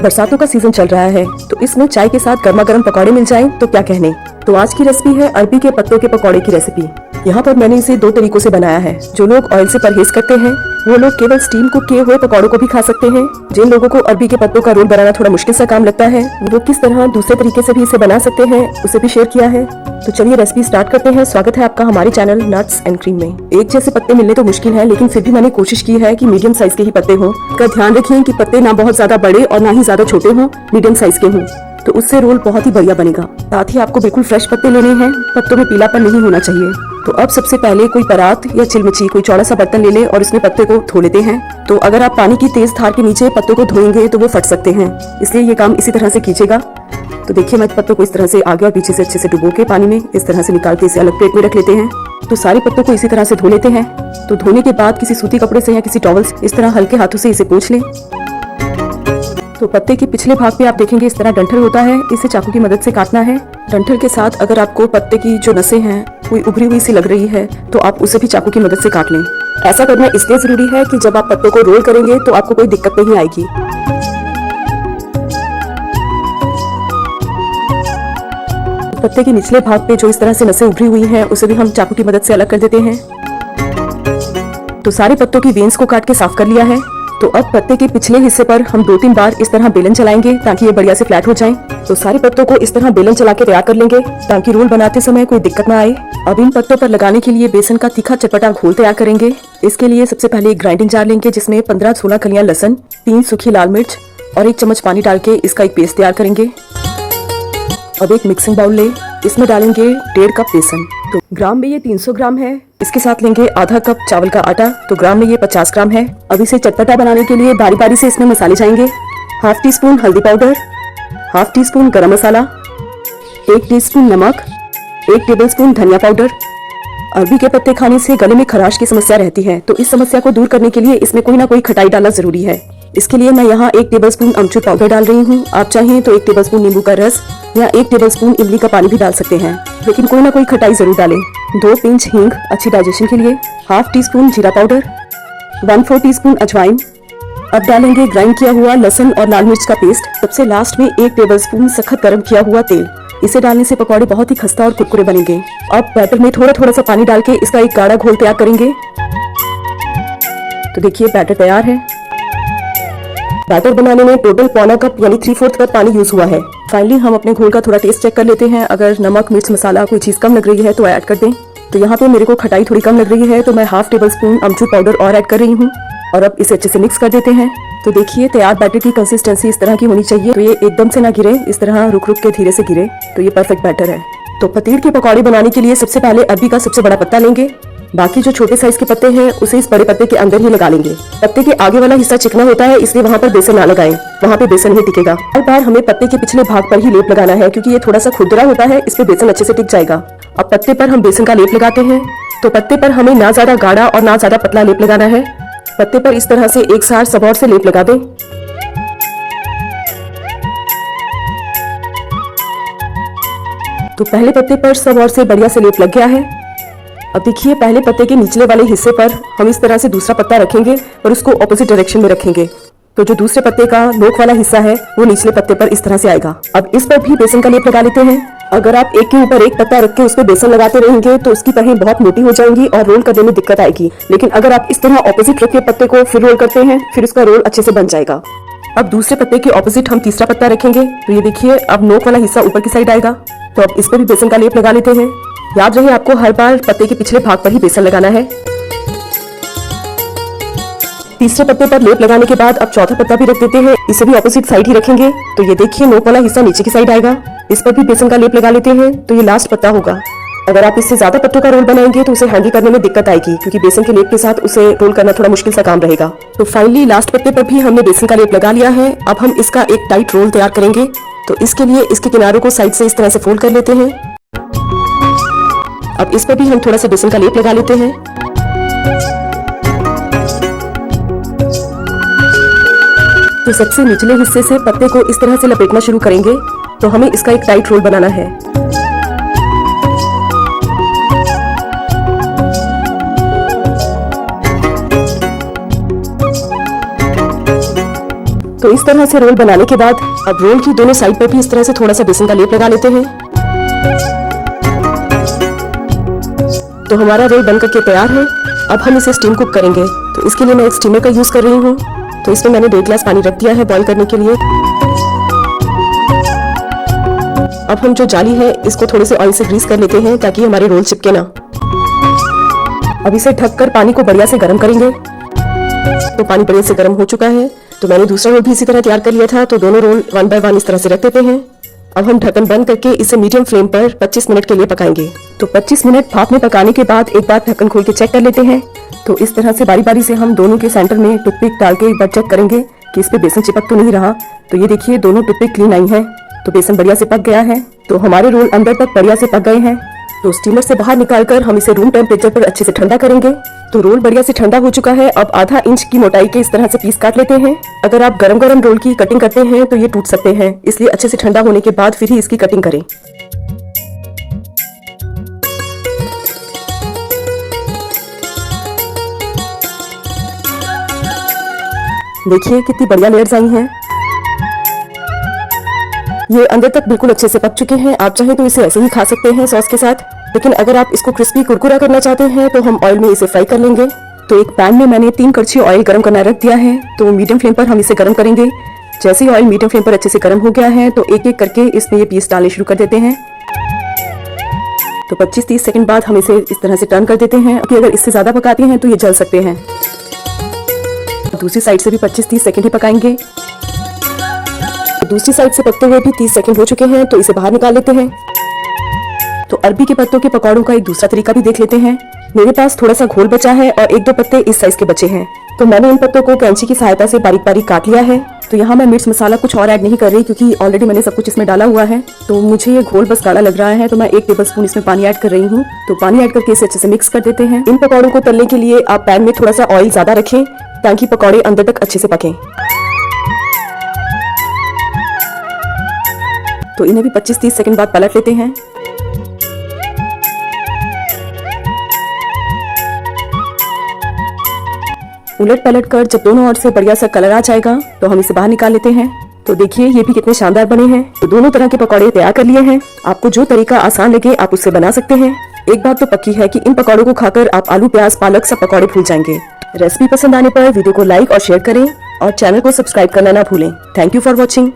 बरसातों का सीजन चल रहा है, तो इसमें चाय के साथ गर्मा गर्म पकौड़े मिल जाएं तो क्या कहने। तो आज की रेसिपी है अरबी के पत्तों के पकौड़े की रेसिपी। यहाँ पर मैंने इसे 2 तरीकों से बनाया है। जो लोग ऑयल से परहेज करते हैं वो लोग केवल स्टीम कुक किए हुए पकौड़ों को भी खा सकते हैं। जिन लोगों को अरबी के पत्तों का रोल बनाना थोड़ा मुश्किल सा काम लगता है, वो किस तरह दूसरे तरीके से भी इसे बना सकते हैं, उसे भी शेयर किया है। तो चलिए रेसिपी स्टार्ट करते हैं। स्वागत है आपका हमारे चैनल नट्स एंड क्रीम में। एक जैसे पत्ते मिलने तो मुश्किल है, लेकिन फिर भी मैंने कोशिश की है कि मीडियम साइज के ही पत्ते हों। का ध्यान रखिए कि पत्ते ना बहुत ज्यादा बड़े और ना ही ज्यादा छोटे हों, मीडियम साइज के हों, तो उससे रोल बहुत ही बढ़िया बनेगा। साथ ही आपको बिल्कुल फ्रेश पत्ते लेने हैं, पत्तों में पीलापन नहीं होना चाहिए। तो अब सबसे पहले कोई परात या चिलमची कोई चौड़ा सा बर्तन ले लें और इसमें पत्ते को धो लेते हैं। तो अगर आप पानी की तेज धार के नीचे पत्तों को धोएंगे तो वो फट सकते हैं, इसलिए ये काम इसी तरह से कीजिएगा। तो देखिए मैं पत्तों को इस तरह से आगे और पीछे से अच्छे से डुबो के पानी में इस तरह से निकाल के इसे अलग प्लेट में रख लेते हैं। तो सारे पत्तों को इसी तरह से धो लेते हैं। तो धोने के बाद किसी सूती कपड़े से या किसी टॉवल से इस तरह हल्के हाथों से इसे पोंछ लें। तो पत्ते के पिछले भाग पे आप देखेंगे इस तरह डंठल होता है, इसे चाकू की मदद से काटना है। डंठल के साथ अगर आपको पत्ते की जो नसें हैं कोई उभरी हुई सी लग रही है तो आप उसे भी चाकू की मदद से काट लें। ऐसा करना इसलिए जरूरी है कि जब आप पत्तों को रोल करेंगे तो आपको कोई दिक्कत नहीं आएगी। पत्ते के निचले भाग पे जो इस तरह से नसें उभरी हुई हैं उसे भी हम चाकू की मदद से अलग कर देते हैं। तो सारे पत्तों की वेन्स को काट के साफ कर लिया है। तो अब पत्ते के पिछले हिस्से पर हम 2-3 बार इस तरह बेलन चलाएंगे ताकि ये बढ़िया से फ्लैट हो जाएं। तो सारे पत्तों को इस तरह बेलन चला के तैयार कर लेंगे ताकि रोल बनाते समय कोई दिक्कत ना आए। अब इन पत्तों पर लगाने के लिए बेसन का तीखा चटपटा घोल तैयार करेंगे। इसके लिए सबसे पहले एक ग्राइंडिंग जार लेंगे जिसमें 15-16 कलियां लहसुन, 3 सूखी लाल मिर्च और 1 चम्मच पानी डाल के इसका एक पेस्ट तैयार करेंगे। अब एक मिक्सिंग बाउल ले, इसमें डालेंगे 1.5 कप बेसन। तो ग्राम में ये 300 ग्राम है। इसके साथ लेंगे आधा कप चावल का आटा, तो ग्राम में ये 50 ग्राम है। अब इसे चटपटा बनाने के लिए बारी बारी से इसमें मसाले जाएंगे। 1/2 टीस्पून हल्दी पाउडर, 1/2 टीस्पून गरम मसाला, 1 टीस्पून नमक, 1 टेबलस्पून धनिया पाउडर। अरबी के पत्ते खाने से गले में खराश की समस्या रहती है, तो इस समस्या को दूर करने के लिए इसमें कोई ना कोई खटाई डालना जरूरी है। इसके लिए मैं यहाँ 1 टेबलस्पून अमचूर पाउडर डाल रही हूँ। आप चाहें तो 1 टेबलस्पून नींबू का रस या 1 टेबलस्पून इमली का पानी भी डाल सकते हैं, लेकिन कोई ना कोई खटाई जरूर डालें। 2 पिंच हींग अच्छी डाइजेशन के लिए, 1/2 टीस्पून जीरा पाउडर, 1/4 टीस्पून अजवाइन। अब डालेंगे ग्राइंड किया हुआ लहसुन और लाल मिर्च का पेस्ट। सबसे लास्ट में 1 टेबलस्पून सख्त गर्म किया हुआ तेल। इसे डालने से पकौड़े बहुत ही खस्ता और कुरकुरे बनेंगे। अब बैटर में थोड़ा थोड़ा सा पानी डाल के इसका एक गाढ़ा घोल तैयार करेंगे। तो देखिए बैटर तैयार है। बैटर बनाने में टोटल 1/4 कप यानी 3/4 कप पानी यूज हुआ है। फाइनली हम अपने घोल का थोड़ा टेस्ट चेक कर लेते हैं। अगर नमक मिर्च मसाला कोई चीज कम लग रही है तो ऐड कर दें। तो यहाँ पे मेरे को खटाई थोड़ी कम लग रही है, तो मैं 1/2 टेबलस्पून अमचूर पाउडर और ऐड कर रही हूँ। और अब इसे अच्छे से मिक्स कर देते हैं। तो देखिए तैयार बैटर की कंसिस्टेंसी इस तरह की होनी चाहिए। तो ये एकदम से ना गिरे, इस तरह रुक रुक के धीरे से गिरे, तो ये परफेक्ट बैटर है। तो पतीड़ के पकौड़े बनाने के लिए सबसे पहले अरबी का सबसे बड़ा पत्ता लेंगे। बाकी जो छोटे साइज के पत्ते हैं उसे इस बड़े पत्ते के अंदर ही लगा लेंगे। पत्ते के आगे वाला हिस्सा चिकना होता है, इसलिए वहाँ पर बेसन ना लगाएं, वहाँ पे बेसन ही टिकेगा। हर बार हमें पत्ते के पिछले भाग पर ही लेप लगाना है, क्योंकि ये थोड़ा सा खुरदरा होता है, इस पे बेसन अच्छे से टिक जाएगा। अब पत्ते पर हम बेसन का लेप लगाते हैं। तो पत्ते पर हमें ना ज्यादा गाढ़ा और ना ज्यादा पतला लेप लगाना है। पत्ते पर इस तरह से एक साथ सब और से लेप लगा दें। तो पहले पत्ते पर सब और से बढ़िया से लेप लग गया है। अब देखिए पहले पत्ते के निचले वाले हिस्से पर हम इस तरह से दूसरा पत्ता रखेंगे और उसको ऑपोजिट डायरेक्शन में रखेंगे। तो जो दूसरे पत्ते का नोक वाला हिस्सा है वो निचले पत्ते पर इस तरह से आएगा। अब इस पर भी बेसन का लेप लगा लेते हैं। अगर आप एक के ऊपर एक पत्ता रख के उस पर बेसन लगाते रहेंगे तो उसकी तहें बहुत मोटी हो जाएंगी और रोल करने में दिक्कत आएगी। लेकिन अगर आप इस तरह ऑपोजिट रख के पत्ते को फिर रोल करते हैं, फिर उसका रोल अच्छे से बन जाएगा। अब दूसरे पत्ते के ऑपोजिट हम तीसरा पत्ता रखेंगे। तो ये देखिए अब नोक वाला हिस्सा ऊपर की साइड आएगा। तो अब इस पर भी बेसन का लेप लगा लेते हैं। याद रहे आपको हर बार पत्ते के पिछले भाग पर ही बेसन लगाना है। तीसरे पत्ते पर लेप लगाने के बाद अब चौथा पत्ता भी रख देते हैं। इसे भी ऑपोजिट साइड ही रखेंगे। तो ये देखिए नोक वाला हिस्सा नीचे की साइड आएगा। इस पर भी बेसन का लेप लगा लेते हैं। तो ये लास्ट पत्ता होगा। अगर आप इससे ज्यादा पत्तों का रोल बनाएंगे तो उसे हैंडल करने में दिक्कत आएगी, क्योंकि बेसन के लेप के साथ उसे रोल करना थोड़ा मुश्किल सा काम रहेगा। तो फाइनली लास्ट पत्ते पर भी हमने बेसन का लेप लगा लिया है। अब हम इसका एक टाइट रोल तैयार करेंगे। तो इसके लिए इसके किनारों को साइड से इस तरह से फोल्ड कर लेते हैं। अब इस पर भी हम थोड़ा सा बेसन का लेप लगा लेते हैं। तो सबसे निचले हिस्से से पत्ते को इस तरह से लपेटना शुरू करेंगे। तो हमें इसका एक टाइट रोल बनाना है। तो इस तरह से रोल बनाने के बाद अब रोल की दोनों साइड पर भी इस तरह से थोड़ा सा बेसन का लेप लगा लेते हैं। तो हमारा रोल बनकर के तैयार है। अब हम इसे स्टीम कुक करेंगे। तो इसके लिए मैं एक स्टीमर का यूज कर रही हूँ। तो इसमें मैंने 1.5 गिलास पानी रख दिया है बॉईल करने के लिए। अब हम जो जाली है इसको थोड़े से ऑयल से ग्रीस कर लेते हैं ताकि हमारे रोल चिपके ना। अब इसे ढककर पानी को बढ़िया से गर्म करेंगे। तो पानी बढ़िया से गर्म हो चुका है। तो मैंने दूसरा रोल भी इसी तरह तैयार कर लिया था। तो दोनों रोल 1 बाय 1 इस तरह से रख देते हैं। अब हम ढक्कन बंद करके इसे मीडियम फ्लेम पर 25 मिनट के लिए पकाएंगे। तो 25 मिनट भाप में पकाने के बाद एक बार ढक्कन खोल के चेक कर लेते हैं। तो इस तरह से बारी बारी से हम दोनों के सेंटर में टूथपिक डाल के एक बार चेक करेंगे कि इस पे बेसन चिपक तो नहीं रहा। तो ये देखिए दोनों टूथपिक क्लीन आई है। तो बेसन बढ़िया से पक गया है। तो हमारे रोल अंदर तक बढ़िया से पक गए हैं। तो स्टीमर से बाहर निकालकर हम इसे रूम टेम्परेचर पर अच्छे से ठंडा करेंगे। तो रोल बढ़िया से ठंडा हो चुका है। अब आधा इंच की मोटाई के इस तरह से पीस काट लेते हैं। अगर आप गरम गरम रोल की कटिंग करते हैं तो ये टूट सकते हैं, इसलिए अच्छे से ठंडा होने के बाद फिर ही इसकी कटिंग करें। देखिए कितनी बढ़िया लेयर्स आई हैं। ये अंदर तक बिल्कुल अच्छे से पक चुके हैं। आप चाहे तो इसे ऐसे ही खा सकते हैं सॉस के साथ, लेकिन अगर आप इसको क्रिस्पी कुरकुरा करना चाहते हैं तो हम ऑयल में इसे फ्राई कर लेंगे। तो एक पैन में मैंने 3 कड़छी ऑयल गरम करना रख दिया है। तो मीडियम फ्लेम पर हम इसे गरम करेंगे। जैसे ही ऑयल मीडियम फ्लेम पर अच्छे से गरम हो गया है तो एक एक करके इसमें ये पीस डालने शुरू कर देते हैं। तो 25-30 सेकंड बाद हम इसे इस तरह से टर्न कर देते हैं कि अगर इससे ज्यादा पकाते हैं तो ये जल सकते हैं। दूसरी साइड से भी 25-30 सेकंड ही पकाएंगे। दूसरी साइड से पकते हुए भी 30 सेकंड हो चुके हैं। तो इसे बाहर निकाल लेते हैं। तो अरबी के पत्तों के पकौड़ों का एक दूसरा तरीका भी देख लेते हैं। मेरे पास थोड़ा सा घोल बचा है और 1-2 पत्ते इस साइज के बचे हैं। तो मैंने इन पत्तों को कैंची की सहायता से बारीक बारीक काट लिया है। तो यहाँ मैं मिर्च मसाला कुछ और ऐड नहीं कर रही क्योंकि ऑलरेडी मैंने सब कुछ इसमें डाला हुआ है। तो मुझे ये घोल बस गाढ़ा लग रहा है तो मैं 1 टेबलस्पून इसमें पानी ऐड कर रही हूँ। तो पानी ऐड करके इसे अच्छे से मिक्स कर देते हैं। इन पकौड़ों को तलने के लिए आप पैन में थोड़ा सा ऑयल ज्यादा रखें ताकि पकौड़े अंदर तक अच्छे से पकें। तो इन्हें भी 25-30 सेकंड बाद पलट लेते हैं। उलट पलट कर जब दोनों ओर से बढ़िया सा कलर आ जाएगा तो हम इसे बाहर निकाल लेते हैं। तो देखिए ये भी कितने शानदार बने हैं। तो दोनों तरह के पकौड़े तैयार कर लिए हैं। आपको जो तरीका आसान लगे आप उससे बना सकते हैं। एक बात तो पक्की है कि इन पकौड़ों को खाकर आप आलू प्याज पालक सब पकौड़े भूल जाएंगे। रेसिपी पसंद आने पर वीडियो को लाइक और शेयर करें और चैनल को सब्सक्राइब करना ना भूलें। Thank you for watching.